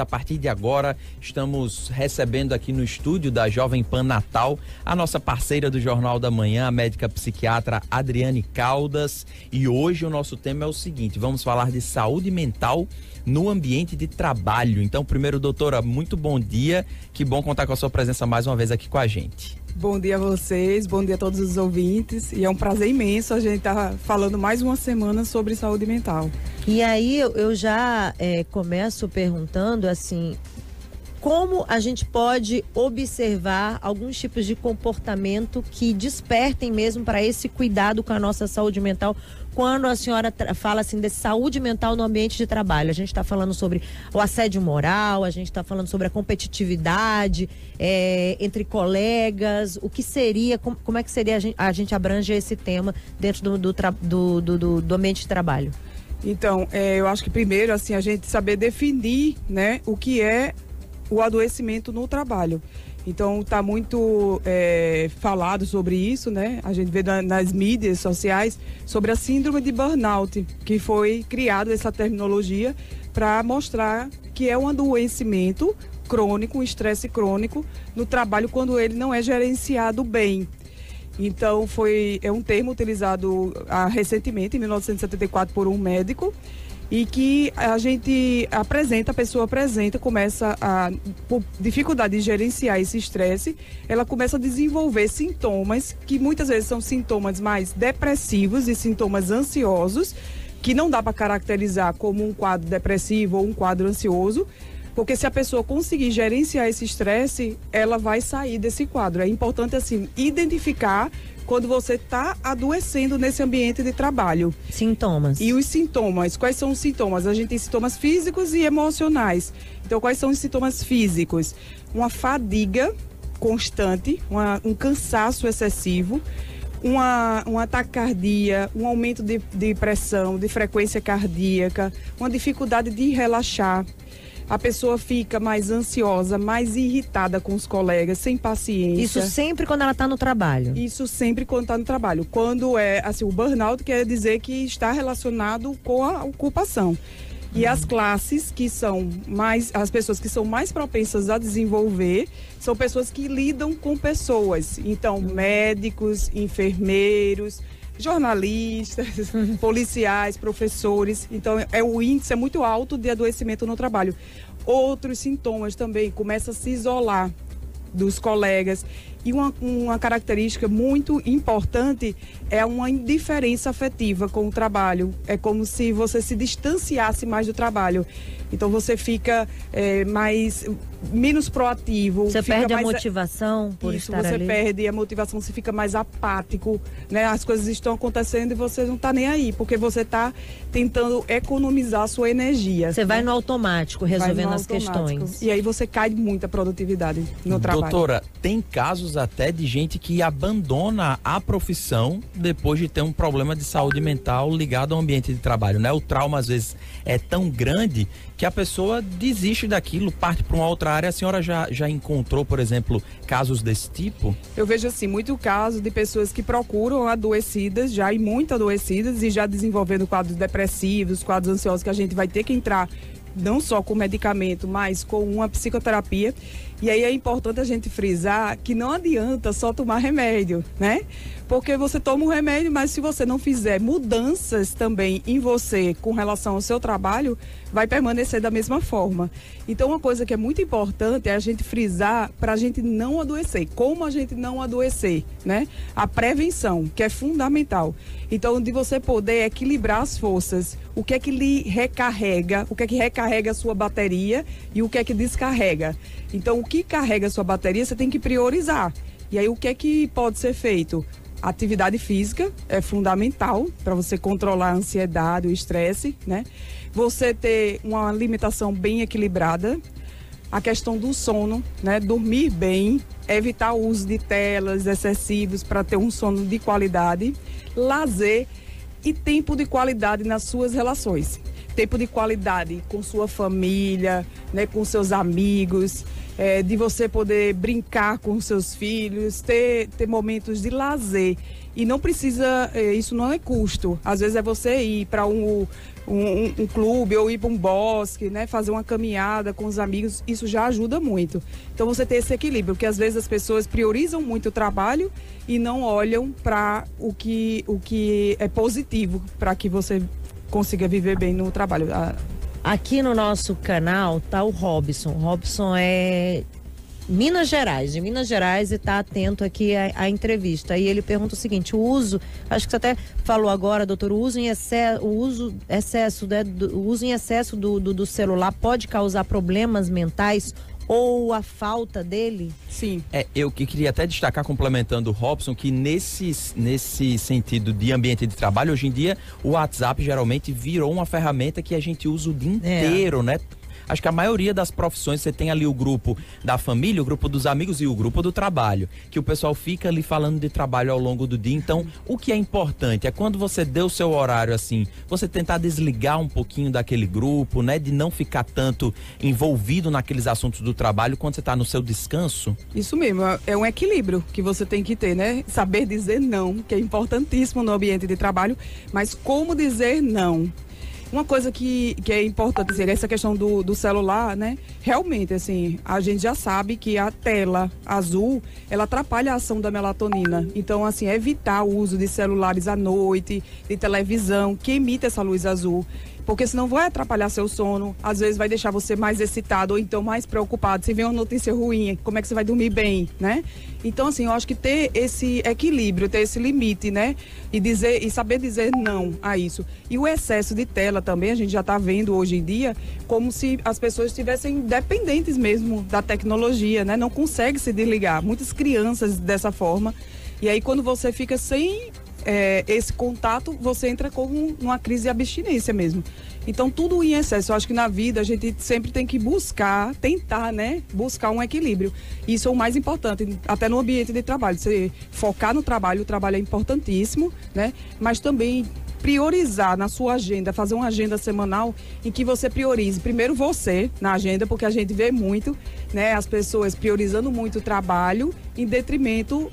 A partir de agora, estamos recebendo aqui no estúdio da Jovem Pan Natal a nossa parceira do Jornal da Manhã, a médica psiquiatra Adriane Caldas. E hoje o nosso tema é o seguinte: vamos falar de saúde mental no ambiente de trabalho. Então, primeiro, doutora, muito bom dia. Que bom contar com a sua presença mais uma vez aqui com a gente. Bom dia a vocês, bom dia a todos os ouvintes. E é um prazer imenso a gente estar falando mais uma semana sobre saúde mental. E aí eu já começo perguntando assim, como a gente pode observar alguns tipos de comportamento que despertem mesmo para esse cuidado com a nossa saúde mental, quando a senhora fala assim de saúde mental no ambiente de trabalho? A gente está falando sobre o assédio moral, a gente está falando sobre a competitividade entre colegas. O que seria, como é que seria a gente abrange esse tema dentro do ambiente de trabalho? Então, eu acho que primeiro, assim, a gente saber definir, né, o que é o adoecimento no trabalho. Então, está muito falado sobre isso, né? A gente vê nas mídias sociais sobre a síndrome de burnout, que foi criada essa terminologia para mostrar que é um adoecimento crônico, um estresse crônico no trabalho quando ele não é gerenciado bem. Então, é um termo utilizado recentemente, em 1974, por um médico, e que a pessoa apresenta, por dificuldade de gerenciar esse estresse, ela começa a desenvolver sintomas que muitas vezes são sintomas mais depressivos e sintomas ansiosos, que não dá para caracterizar como um quadro depressivo ou um quadro ansioso, porque se a pessoa conseguir gerenciar esse estresse, ela vai sair desse quadro. É importante, assim, identificar quando você está adoecendo nesse ambiente de trabalho. Sintomas. E os sintomas, quais são os sintomas? A gente tem sintomas físicos e emocionais. Então, quais são os sintomas físicos? Uma fadiga constante, um cansaço excessivo, uma taquicardia, um aumento de pressão, de frequência cardíaca, uma dificuldade de relaxar. A pessoa fica mais ansiosa, mais irritada com os colegas, sem paciência. Isso sempre quando ela está no trabalho? Isso sempre quando está no trabalho. Quando assim, o burnout quer dizer que está relacionado com a ocupação. E as classes que são as pessoas que são mais propensas a desenvolver, são pessoas que lidam com pessoas. Então, médicos, enfermeiros, jornalistas, policiais, professores. Então, o índice é muito alto de adoecimento no trabalho. Outros sintomas também, começa a se isolar dos colegas. E uma característica muito importante é uma indiferença afetiva com o trabalho. É como se você se distanciasse mais do trabalho. Então você fica menos proativo. Você fica perde mais, a motivação por isso, estar ali. você perde a motivação, você fica mais apático, né? As coisas estão acontecendo e você não está nem aí, porque você está tentando economizar a sua energia. Você vai no automático, resolvendo as questões. E aí você cai muito a produtividade no trabalho. Doutora, tem casos até de gente que abandona a profissão depois de ter um problema de saúde mental ligado ao ambiente de trabalho, né? O trauma às vezes é tão grande que a pessoa desiste daquilo, parte para uma outra área. A senhora já encontrou, por exemplo, casos desse tipo? Eu vejo assim, muito caso de pessoas que procuram adoecidas, já e muito adoecidas, e já desenvolvendo quadros depressivos, quadros ansiosos, que a gente vai ter que entrar não só com medicamento, mas com uma psicoterapia. E aí é importante a gente frisar que não adianta só tomar remédio, né? Porque você toma um remédio, mas se você não fizer mudanças também em você com relação ao seu trabalho, vai permanecer da mesma forma. Então, uma coisa que é muito importante é a gente frisar para a gente não adoecer. Como a gente não adoecer, né? A prevenção, que é fundamental. Então, de você poder equilibrar as forças, o que é que lhe recarrega, o que é que recarrega a sua bateria e o que é que descarrega. Então, o que carrega a sua bateria, você tem que priorizar. E aí, o que é que pode ser feito? Atividade física é fundamental para você controlar a ansiedade, o estresse, né? Você ter uma alimentação bem equilibrada, a questão do sono, né? Dormir bem, evitar o uso de telas excessivos para ter um sono de qualidade, lazer e tempo de qualidade nas suas relações. Tempo de qualidade com sua família, né? Com seus amigos, de você poder brincar com seus filhos, ter momentos de lazer. E não precisa, isso não é custo. Às vezes é você ir para um clube ou ir para um bosque, né? Fazer uma caminhada com os amigos, isso já ajuda muito. Então você ter esse equilíbrio, porque às vezes as pessoas priorizam muito o trabalho e não olham para o que é positivo para que você consiga viver bem no trabalho. Aqui no nosso canal tá o Robson. Robson é de Minas Gerais, e tá atento aqui à entrevista. Aí ele pergunta o seguinte: o uso, acho que você até falou agora, doutor, o uso em excesso do celular pode causar problemas mentais ou a falta dele? Sim. Eu que queria até destacar, complementando o Robson, que nesse sentido de ambiente de trabalho, hoje em dia o WhatsApp geralmente virou uma ferramenta que a gente usa o dia inteiro, né? Acho que a maioria das profissões, você tem ali o grupo da família, o grupo dos amigos e o grupo do trabalho, que o pessoal fica ali falando de trabalho ao longo do dia. Então, o que é importante é quando você deu o seu horário assim, você tentar desligar um pouquinho daquele grupo, né? De não ficar tanto envolvido naqueles assuntos do trabalho quando você está no seu descanso. Isso mesmo, é um equilíbrio que você tem que ter, né? Saber dizer não, que é importantíssimo no ambiente de trabalho, mas como dizer não? Uma coisa que é importante dizer, essa questão do celular, né? Realmente, assim, a gente já sabe que a tela azul, ela atrapalha a ação da melatonina. Então, assim, evitar o uso de celulares à noite, de televisão, que emite essa luz azul. Porque senão vai atrapalhar seu sono, às vezes vai deixar você mais excitado ou então mais preocupado. Se vem uma notícia ruim, como é que você vai dormir bem, né? Então, assim, eu acho que ter esse equilíbrio, ter esse limite, né? E saber dizer não a isso. E o excesso de tela também, a gente já está vendo hoje em dia, como se as pessoas estivessem dependentes mesmo da tecnologia, né? Não consegue se desligar. Muitas crianças dessa forma. E aí, quando você fica sem esse contato, você entra como numa crise de abstinência mesmo. Então, tudo em excesso. Eu acho que na vida a gente sempre tem que tentar, né? Buscar um equilíbrio. Isso é o mais importante, até no ambiente de trabalho. Você focar no trabalho, o trabalho é importantíssimo, né? Mas também priorizar na sua agenda, fazer uma agenda semanal em que você priorize primeiro você na agenda, porque a gente vê muito, né, as pessoas priorizando muito o trabalho em detrimento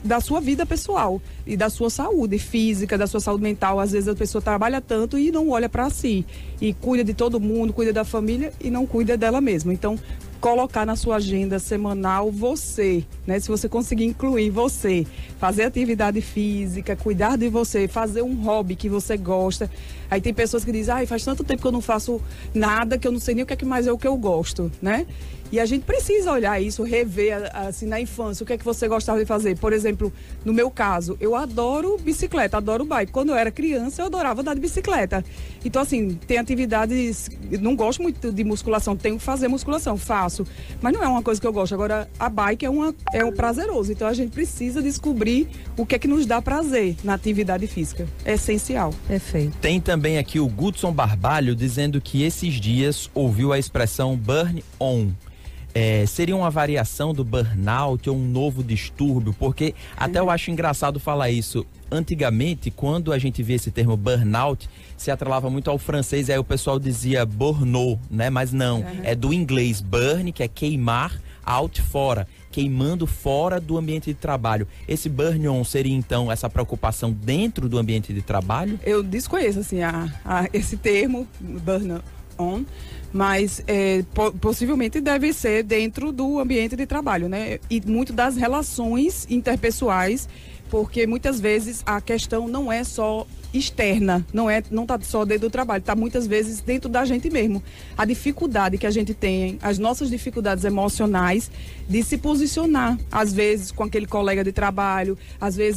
da sua vida pessoal e da sua saúde física, da sua saúde mental. Às vezes a pessoa trabalha tanto e não olha para si e cuida de todo mundo, cuida da família e não cuida dela mesma. Então, colocar na sua agenda semanal você, né? Se você conseguir incluir você, fazer atividade física, cuidar de você, fazer um hobby que você gosta. Aí tem pessoas que dizem, faz tanto tempo que eu não faço nada que eu não sei nem o que é que mais é o que eu gosto, né? E a gente precisa olhar isso, rever, assim, na infância, o que é que você gostava de fazer. Por exemplo, no meu caso, eu adoro bicicleta, adoro bike. Quando eu era criança, eu adorava andar de bicicleta. Então, assim, tem atividades, não gosto muito de musculação, tenho que fazer musculação, faço. Mas não é uma coisa que eu gosto. Agora, a bike é um prazeroso. Então, a gente precisa descobrir o que é que nos dá prazer na atividade física. É essencial. Perfeito. Tem também aqui o Gudson Barbalho dizendo que esses dias ouviu a expressão burn on. Seria uma variação do burnout ou um novo distúrbio? Porque até eu acho engraçado falar isso. Antigamente, quando a gente via esse termo burnout, se atrelava muito ao francês, aí o pessoal dizia burnout, né? Mas não, é do inglês burn, que é queimar, out, fora, queimando fora do ambiente de trabalho. Esse burn on seria então essa preocupação dentro do ambiente de trabalho? Eu desconheço assim esse termo burn on, mas possivelmente deve ser dentro do ambiente de trabalho, né? E muito das relações interpessoais, porque muitas vezes a questão não é só externa, não tá só dentro do trabalho, tá muitas vezes dentro da gente mesmo. A dificuldade que a gente tem, as nossas dificuldades emocionais de se posicionar, às vezes com aquele colega de trabalho,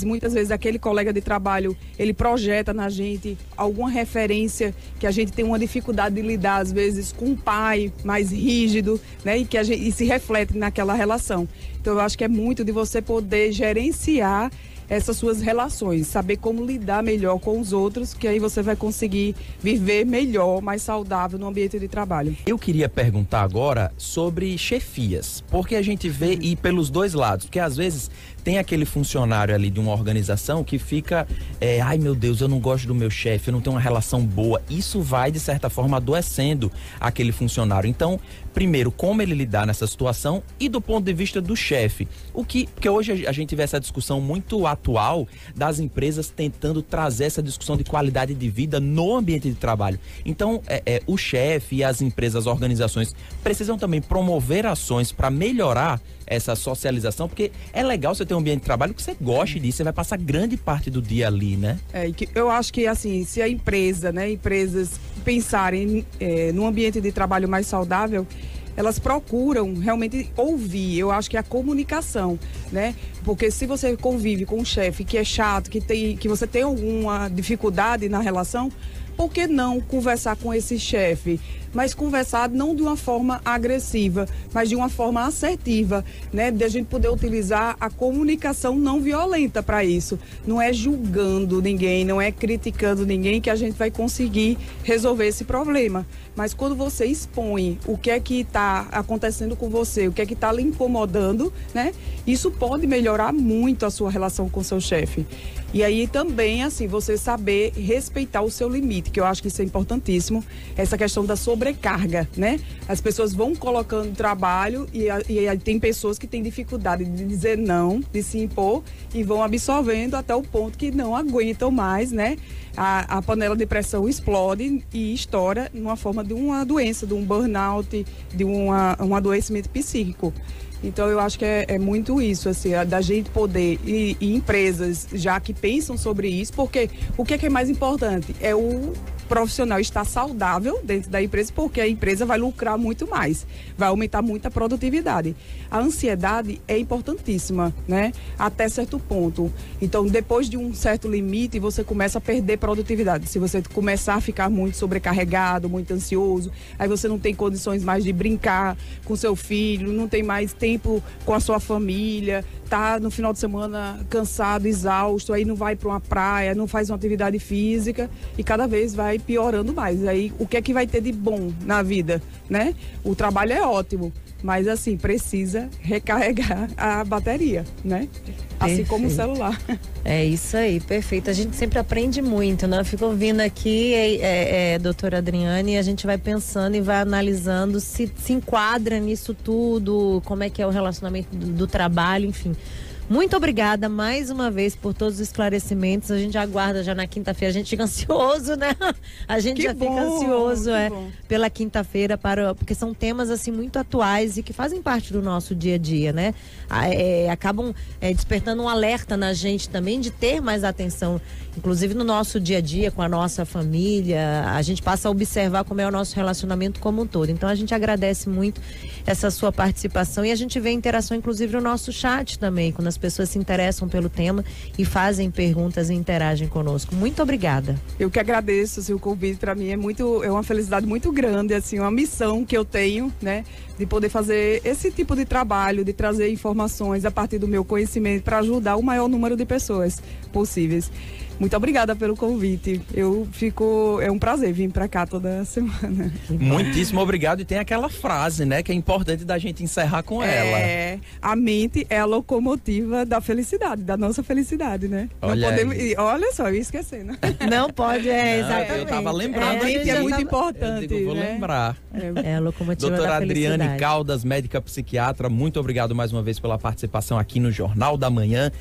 muitas vezes aquele colega de trabalho, ele projeta na gente alguma referência que a gente tem uma dificuldade de lidar, às vezes, com um pai mais rígido, né? E se reflete naquela relação. Então, eu acho que é muito de você poder gerenciar essas suas relações, saber como lidar melhor com os outros, que aí você vai conseguir viver melhor, mais saudável no ambiente de trabalho. Eu queria perguntar agora sobre chefias, porque a gente vê e pelos dois lados, porque às vezes tem aquele funcionário ali de uma organização que fica, ai meu Deus, eu não gosto do meu chefe, eu não tenho uma relação boa. Isso vai, de certa forma, adoecendo aquele funcionário. Então, primeiro, como ele lidar nessa situação e do ponto de vista do chefe. Porque hoje a gente vê essa discussão muito atual das empresas tentando trazer essa discussão de qualidade de vida no ambiente de trabalho. Então, o chefe e as empresas, as organizações precisam também promover ações para melhorar essa socialização, porque é legal você ter um ambiente de trabalho que você goste disso, você vai passar grande parte do dia ali, né? Eu acho que, assim, se a empresa, né, empresas pensarem num ambiente de trabalho mais saudável, elas procuram realmente ouvir. Eu acho que é a comunicação, né? Porque se você convive com um chefe que é chato, que você tem alguma dificuldade na relação, por que não conversar com esse chefe? Mas conversar não de uma forma agressiva, mas de uma forma assertiva, né? De a gente poder utilizar a comunicação não violenta para isso. Não é julgando ninguém, não é criticando ninguém que a gente vai conseguir resolver esse problema. Mas quando você expõe o que é que está acontecendo com você, o que é que está lhe incomodando, né? Isso pode melhorar muito a sua relação com o seu chefe. E aí também, assim, você saber respeitar o seu limite, que eu acho que isso é importantíssimo, essa questão da sobrecarga, né? As pessoas vão colocando trabalho e aí tem pessoas que têm dificuldade de dizer não, de se impor e vão absorvendo até o ponto que não aguentam mais, né? A panela de pressão explode e estoura numa forma de uma doença, de um burnout, de um adoecimento psíquico. Então, eu acho que é muito isso, assim, da gente poder, e empresas já que pensam sobre isso, porque o que é mais importante? É o profissional estar saudável dentro da empresa, porque a empresa vai lucrar muito mais, vai aumentar muito a produtividade. A ansiedade é importantíssima, né? Até certo ponto. Então, depois de um certo limite, você começa a perder produtividade. Se você começar a ficar muito sobrecarregado, muito ansioso, aí você não tem condições mais de brincar com seu filho, não tem mais tempo com a sua família, tá no final de semana cansado, exausto, aí não vai para uma praia, não faz uma atividade física e cada vez vai piorando mais. Aí o que é que vai ter de bom na vida, né? O trabalho é ótimo, mas assim, precisa recarregar a bateria, né? Assim Perfeito. como o celular. É isso aí, perfeito. A gente sempre aprende muito, né? Eu fico ouvindo aqui, doutora Adriane, e a gente vai pensando e vai analisando se enquadra nisso tudo, como é que é o relacionamento do trabalho, enfim. Muito obrigada mais uma vez por todos os esclarecimentos. A gente aguarda já na quinta-feira. A gente fica ansioso, né? A gente Que já bom, fica ansioso bom. pela quinta-feira, porque são temas assim muito atuais e que fazem parte do nosso dia a dia, né? Acabam despertando um alerta na gente também de ter mais atenção, inclusive no nosso dia a dia, com a nossa família. A gente passa a observar como é o nosso relacionamento como um todo. Então a gente agradece muito essa sua participação e a gente vê interação inclusive no nosso chat também, quando as pessoas se interessam pelo tema e fazem perguntas e interagem conosco. Muito obrigada. Eu que agradeço, assim, o convite para mim é uma felicidade muito grande, assim, uma missão que eu tenho, né, de poder fazer esse tipo de trabalho, de trazer informações a partir do meu conhecimento para ajudar o maior número de pessoas possíveis. Muito obrigada pelo convite. É um prazer vir para cá toda semana. Muitíssimo obrigado. E tem aquela frase, né, que é importante da gente encerrar com ela. A mente é a locomotiva da felicidade, da nossa felicidade, né? Olha, olha só, eu ia esquecendo. Não pode, exatamente. Eu tava lembrando. A mente é muito importante. Vou né? lembrar. É a locomotiva Doutora da felicidade. Adriane Caldas, médica psiquiatra, muito obrigado mais uma vez pela participação aqui no Jornal da Manhã.